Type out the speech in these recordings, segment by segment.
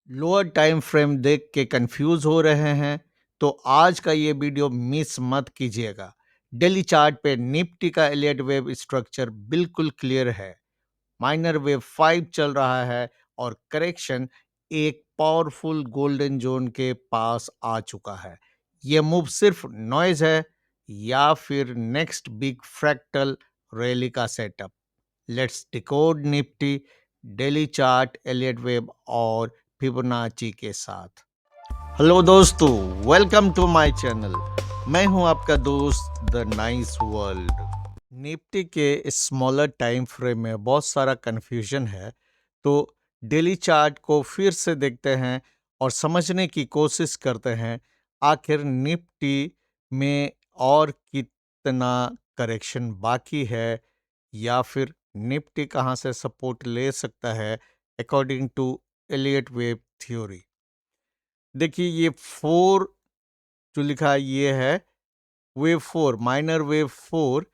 Lower time frame देख के confuse हो रहे हैं तो आज का ये वीडियो मिस मत कीजिएगा। डेली चार्ट पे निफ्टी का एलियट वेव स्ट्रक्चर बिल्कुल क्लियर है। माइनर वेव 5 चल रहा है और करेक्शन एक पावरफुल गोल्डन जोन के पास आ चुका है। ये मूव सिर्फ नॉइज है या फिर नेक्स्ट बिग फ्रैक्टल रैली का setup? Let's decode Nifty daily chart Elliott wave और फिबोनाची के साथ। हेलो दोस्तों, वेलकम टू माय चैनल। मैं हूं आपका दोस्त द नाइस वर्ल्ड। निफ्टी के स्मॉलर टाइम फ्रेम में बहुत सारा कन्फ्यूजन है, तो डेली चार्ट को फिर से देखते हैं और समझने की कोशिश करते हैं आखिर निफ्टी में और कितना करेक्शन बाकी है या फिर निफ्टी कहाँ से सपोर्ट ले सकता है according to Elliott wave theory. देखिए ये 4 जो लिखा है ये है वेव 4, माइनर वेव 4।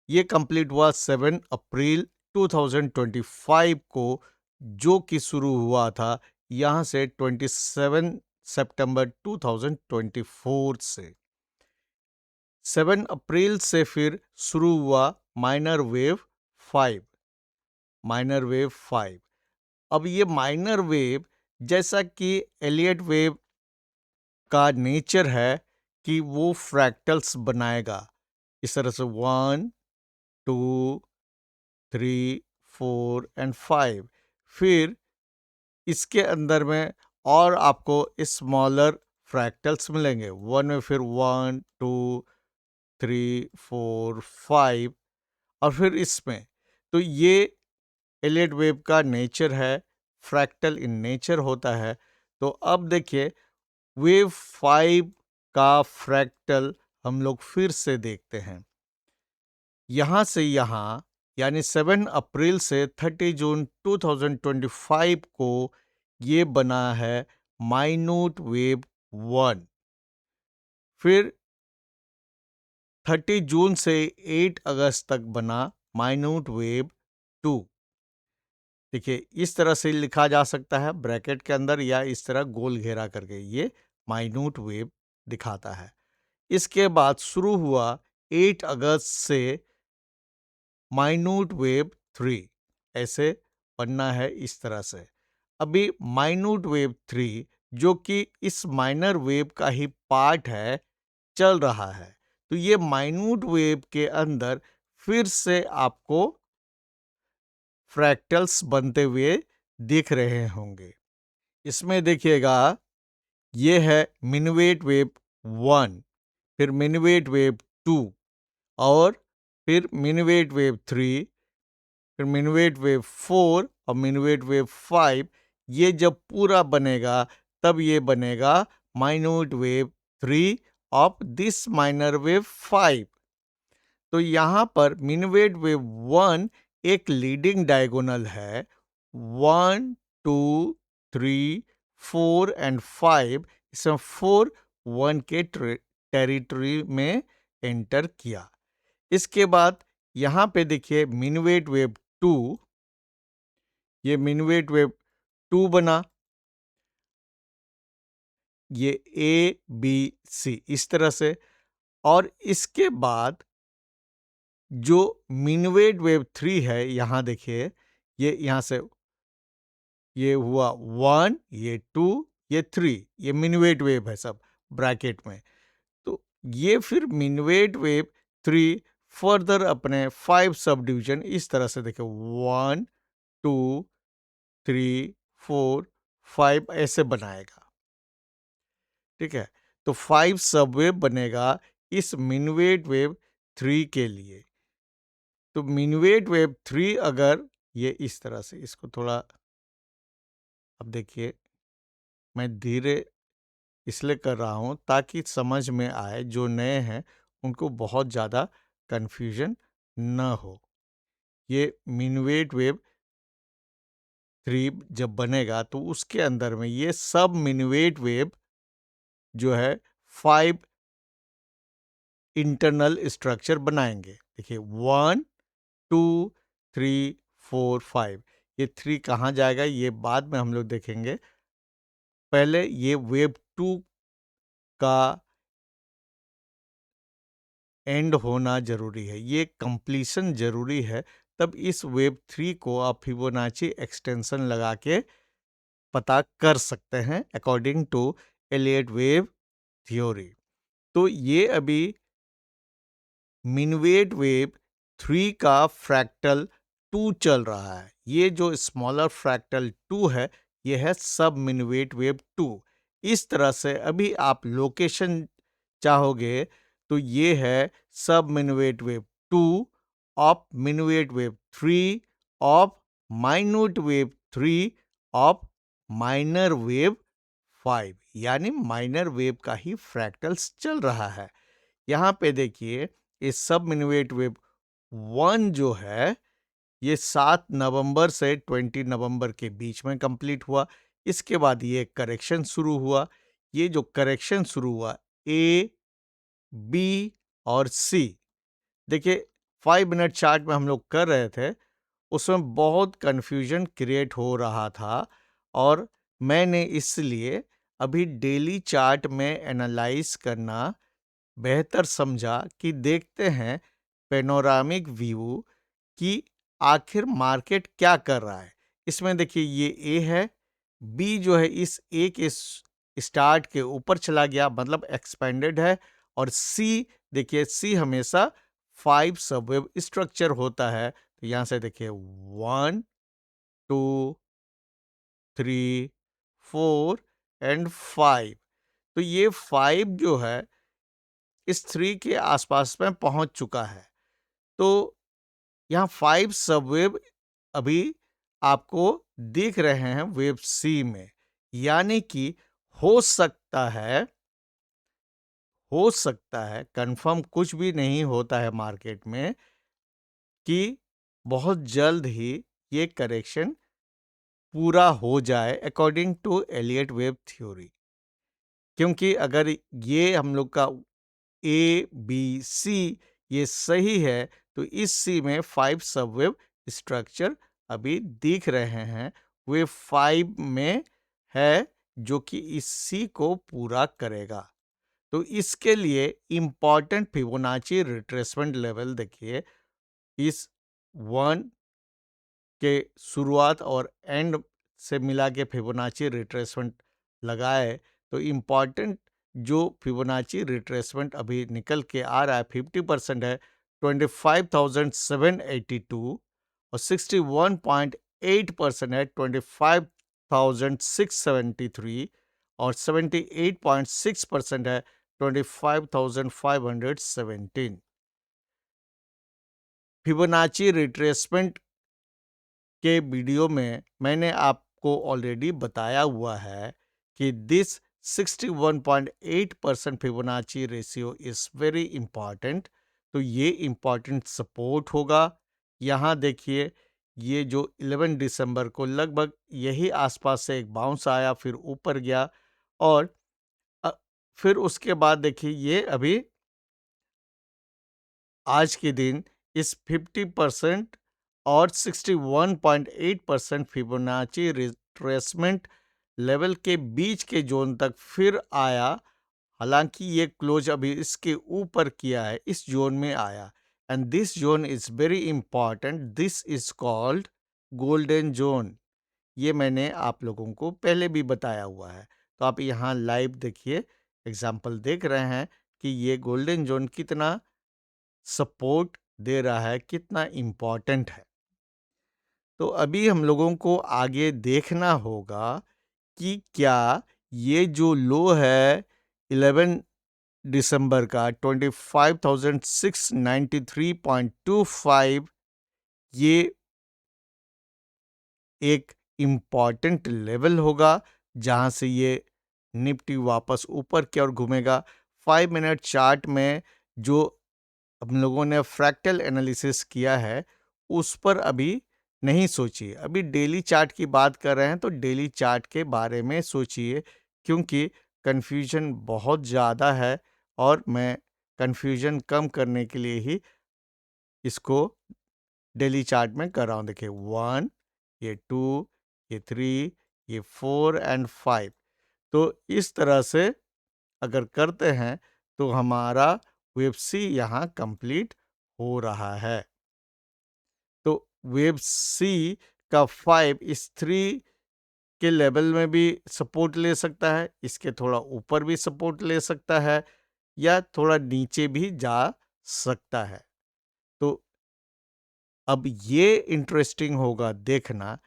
ये कंप्लीट हुआ 7 अप्रैल 2025 को, जो कि शुरू हुआ था यहाँ से 27 सितंबर 2024 से। 7 अप्रैल से फिर शुरू हुआ माइनर वेव 5। Minor wave 5। अब ये माइनर वेव, जैसा कि एलियट वेव का नेचर है कि वो फ्रैक्टल्स बनाएगा इस तरह से 1 2 3 4 एंड 5। फिर इसके अंदर में और आपको स्मॉलर फ्रैक्टल्स मिलेंगे। 1 में फिर 1 2 3 4 5 और फिर इसमें। तो ये एलियट वेव का नेचर है, फ्रैक्टल इन नेचर होता है। तो अब देखिए वेव 5 का फ्रैक्टल हम लोग फिर से देखते हैं। यहाँ से यहाँ यानी 7 अप्रैल से 30 जून 2025 को ये बना है माइन्यूट वेव 1। फिर 30 जून से 8 अगस्त तक बना माइन्यूट वेव 2। देखिए इस तरह से लिखा जा सकता है ब्रैकेट के अंदर या इस तरह गोल घेरा करके, ये माइन्यूट वेव दिखाता है। इसके बाद शुरू हुआ 8 अगस्त से माइन्यूट वेव 3। ऐसे बनना है इस तरह से। अभी माइन्यूट वेव 3 जो कि इस माइनर वेव का ही पार्ट है, चल रहा है। तो ये माइन्यूट वेव के अंदर फिर से आपको फ्रैक्टल्स बनते हुए दिख रहे होंगे। इसमें देखिएगा ये है मिनवेट वेव 1, फिर मिनवेट वेव 2 और फिर मिनवेट वेव 3, फिर मिनवेट वेव 4 और मिनवेट वेव 5। ये जब पूरा बनेगा तब ये बनेगा minute wave 3 of this minor wave 5। तो यहाँ पर मिनवेट वेव 1 एक लीडिंग डायगोनल है। 1 2 3 4 एंड 5, इसमें 4 1 के टेरिटरी में एंटर किया। इसके बाद यहाँ पे देखिए मिनवेट वेव 2, ये मिनवेट वेव 2 बना। ये ए बी सी इस तरह से। और इसके बाद जो मिनवेट वेव 3 है, यहाँ देखिए ये यहाँ से ये हुआ 1, ये 2, ये 3, ये मिनवेट वेव है सब ब्रैकेट में। तो ये फिर मिनवेट वेव 3 फर्दर अपने 5 सब डिवीजन इस तरह से देखे 1 2 3 4 5 ऐसे बनाएगा। ठीक है, तो 5 सबवेव बनेगा इस मिनवेट वेव 3 के लिए। तो मिनवेट वेव 3 अगर ये इस तरह से, इसको थोड़ा अब देखिए मैं धीरे इसलिए कर रहा हूँ ताकि समझ में आए, जो नए हैं उनको बहुत ज़्यादा कन्फ्यूजन न हो। ये मिनवेट वेव 3 जब बनेगा तो उसके अंदर में ये सब मिनवेट वेव जो है 5 इंटरनल स्ट्रक्चर बनाएंगे। देखिए 1 2 3 4 5। ये 3 कहाँ जाएगा ये बाद में हम लोग देखेंगे। पहले ये वेव 2 का एंड होना ज़रूरी है, ये कंप्लीशन ज़रूरी है, तब इस वेव 3 को आप फिबोनाची एक्सटेंशन लगा के पता कर सकते हैं according to Elliott wave theory. तो ये अभी मिनवेट वेव 3 का फ्रैक्टल 2 चल रहा है। ये जो स्मॉलर फ्रैक्टल 2 है, ये है सब मिनवेट वेव 2। इस तरह से अभी आप लोकेशन चाहोगे तो ये है सब minuette wave 2 of minuette wave 3 of minute wave 3 of minor wave 5, यानी माइनर वेव का ही फ्रैक्टल्स चल रहा है। यहाँ पे देखिए इस सब मिनवेट वेव 1 जो है ये 7 नवंबर से 20 नवंबर के बीच में कंप्लीट हुआ। इसके बाद ये करेक्शन शुरू हुआ। ये जो करेक्शन शुरू हुआ ए, बी और सी, देखिए 5 मिनट चार्ट में हम लोग कर रहे थे, उसमें बहुत कन्फ्यूजन क्रिएट हो रहा था और मैंने इसलिए अभी डेली चार्ट में एनालाइज करना बेहतर समझा कि देखते हैं पेनोरामिक व्यू कि आखिर मार्केट क्या कर रहा है। इसमें देखिए ये ए है, बी जो है इस ए के स्टार्ट के ऊपर चला गया, मतलब एक्सपेंडेड है, और सी देखिए सी हमेशा 5 सबवेव स्ट्रक्चर होता है। तो यहाँ से देखिए 1 2 3 4 एंड 5। तो ये 5 जो है इस 3 के आसपास में पहुंच चुका है। तो यहाँ 5 सबवेव अभी आपको दिख रहे हैं वेव सी में, यानी कि हो सकता है कंफर्म कुछ भी नहीं होता है मार्केट में कि बहुत जल्द ही ये करेक्शन पूरा हो जाए according to Elliott wave theory. क्योंकि अगर ये हम लोग का ए बी सी ये सही है तो इस सी में 5 सबवेव स्ट्रक्चर अभी दिख रहे हैं, वेव 5 में है जो कि इस सी को पूरा करेगा। तो इसके लिए इंपॉर्टेंट फिबोनाची रिट्रेसमेंट लेवल देखिए, इस 1 के शुरुआत और एंड से मिला के फिबोनाची रिट्रेसमेंट लगाए तो इम्पॉर्टेंट जो फिबोनाची रिट्रेसमेंट अभी निकल के आ रहा है 50% है 25,782 और 61.8% है 25,673 और 78.6% है 25,517। फिबोनाची रिट्रेसमेंट के वीडियो में मैंने आपको ऑलरेडी बताया हुआ है कि this 61.8% Fibonacci ratio is very important. तो ये इंपॉर्टेंट सपोर्ट होगा। यहाँ देखिए ये जो 11 दिसंबर को लगभग यही आसपास से एक बाउंस आया, फिर ऊपर गया और अ, फिर उसके बाद देखिए ये अभी आज के दिन इस 50% और 61.8% फिबोनाची रिट्रेसमेंट लेवल के बीच के जोन तक फिर आया। हालांकि ये क्लोज अभी इसके ऊपर किया है, इस जोन में आया, and this zone is very important. This is called golden zone. ये मैंने आप लोगों को पहले भी बताया हुआ है। तो आप यहाँ लाइव देखिए, एग्जाम्पल देख रहे हैं कि ये गोल्डन जोन कितना सपोर्ट दे रहा है, कितना इम्पोर्टेंट है। तो अभी हम लोगों को आगे देखना होगा कि क्या ये जो लो है 11 दिसंबर का 25,693.25, ये एक इम्पॉर्टेंट लेवल होगा जहां से ये निफ्टी वापस ऊपर की ओर घूमेगा। 5 मिनट चार्ट में जो हम लोगों ने फ्रैक्टल एनालिसिस किया है उस पर अभी नहीं सोचिए। अभी डेली चार्ट की बात कर रहे हैं तो डेली चार्ट के बारे में सोचिए, क्योंकि कन्फ्यूजन बहुत ज़्यादा है और मैं कन्फ्यूजन कम करने के लिए ही इसको डेली चार्ट में कर रहा हूँ। देखिए 1, ये 2, ये 3, ये 4 एंड 5। तो इस तरह से अगर करते हैं तो हमारा वेब सी यहाँ कंप्लीट हो रहा है। तो वेब सी का 5 इस 3 के लेवल में भी सपोर्ट ले सकता है, इसके थोड़ा ऊपर भी सपोर्ट ले सकता है या थोड़ा नीचे भी जा सकता है। तो अब ये इंटरेस्टिंग होगा देखना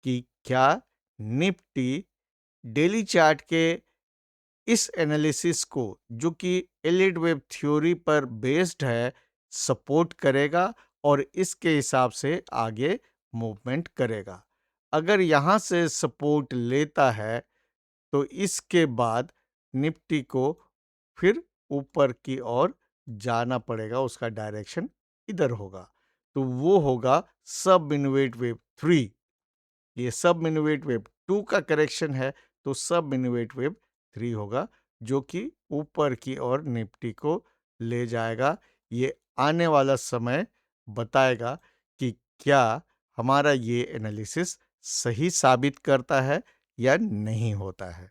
कि क्या निफ्टी डेली चार्ट के इस एनालिसिस को, जो कि एलियट वेव थ्योरी पर बेस्ड है, सपोर्ट करेगा और इसके हिसाब से आगे मूवमेंट करेगा। अगर यहाँ से सपोर्ट लेता है तो इसके बाद निफ्टी को फिर ऊपर की ओर जाना पड़ेगा, उसका डायरेक्शन इधर होगा। तो वो होगा सब मिनिवेट वेव 3। ये सब मिनिवेट वेव 2 का करेक्शन है, तो सब मिनिवेट वेव 3 होगा, जो कि ऊपर की ओर निफ्टी को ले जाएगा। ये आने वाला समय बताएगा कि क्या हमारा ये एनालिसिस सही साबित करता है या नहीं होता है।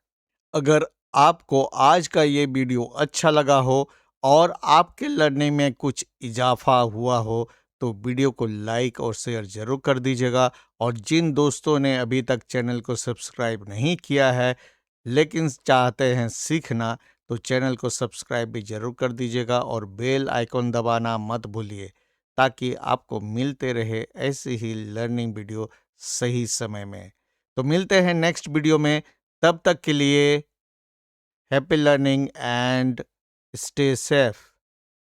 अगर आपको आज का ये वीडियो अच्छा लगा हो और आपके लर्निंग में कुछ इजाफा हुआ हो तो वीडियो को लाइक और शेयर ज़रूर कर दीजिएगा। और जिन दोस्तों ने अभी तक चैनल को सब्सक्राइब नहीं किया है लेकिन चाहते हैं सीखना, तो चैनल को सब्सक्राइब भी ज़रूर कर दीजिएगा और बेल आइकॉन दबाना मत भूलिए, ताकि आपको मिलते रहे ऐसी ही लर्निंग वीडियो सही समय में। तो मिलते हैं नेक्स्ट वीडियो में, तब तक के लिए happy learning and stay safe.